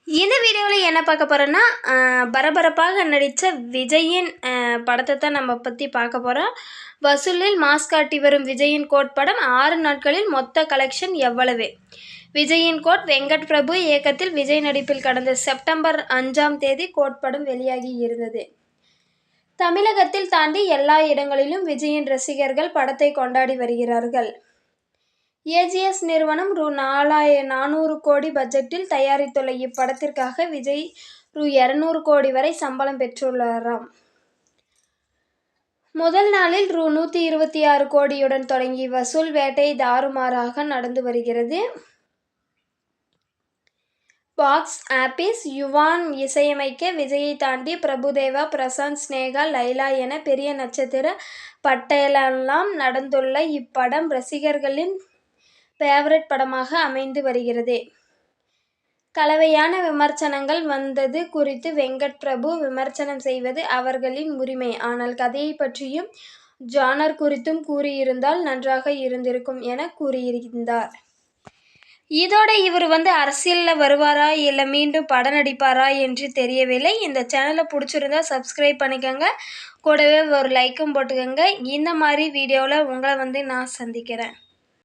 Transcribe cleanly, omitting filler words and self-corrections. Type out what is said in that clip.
இந்த வீடியோவில் என்ன பார்க்க போகிறோன்னா பரபரப்பாக நடித்த விஜயின் படத்தை தான் நம்ம பற்றி பார்க்க போகிறோம். வசூலில் மாஸ் காட்டி வரும் விஜயின் கோட் படம் 6 நாட்களில் மொத்த கலெக்ஷன் எவ்வளவு? விஜயின் கோட் வெங்கட் பிரபு இயக்கத்தில் விஜய் நடிப்பில் கடந்த செப்டம்பர் 5ஆம் தேதி கோட் படம் வெளியாகி இருந்தது. தமிழகத்தில் தாண்டி எல்லா இடங்களிலும் விஜயின் ரசிகர்கள் படத்தை கொண்டாடி வருகிறார்கள். ஏஜிஎஸ் நிறுவனம் ரூ. 400 கோடி பட்ஜெட்டில் தயாரித்துள்ள இப்படத்திற்காக விஜய் ரூ. 200 கோடி வரை சம்பளம் பெற்றுள்ளாராம். முதல் நாளில் ரூ. 126 கோடியுடன் தொடங்கி வசூல் வேட்டை தாறுமாறாக நடந்து வருகிறது. பாக்ஸ் ஆபீஸ் யுவான் இசையமைக்க விஜயை தாண்டி பிரபுதேவா, பிரசாந்த், ஸ்னேகா, லைலா என பெரிய நட்சத்திர பட்டியலெல்லாம் நடந்துள்ள இப்படம் ரசிகர்களின் ஃபேவரட் படமாக அமைந்து வருகிறது. கலவையான விமர்சனங்கள் வந்தது குறித்து வெங்கட் பிரபு விமர்சனம் செய்வது அவர்களின் உரிமை. ஆனால் கதையை பற்றியும் ஜானர் குறித்தும் கூறியிருந்தால் நன்றாக இருந்திருக்கும் என கூறியிருந்தார். இதோட இவர் அரசியலில் வருவாரா இல்லை மீண்டும் படம் நடிப்பாரா என்று தெரியவில்லை. இந்த சேனலை பிடிச்சிருந்தா சப்ஸ்கிரைப் பண்ணிக்கோங்க, கூடவே ஒரு லைக்கும் போட்டுக்கோங்க. இந்த மாதிரி வீடியோவில் உங்களை நான் சந்திக்கிறேன்.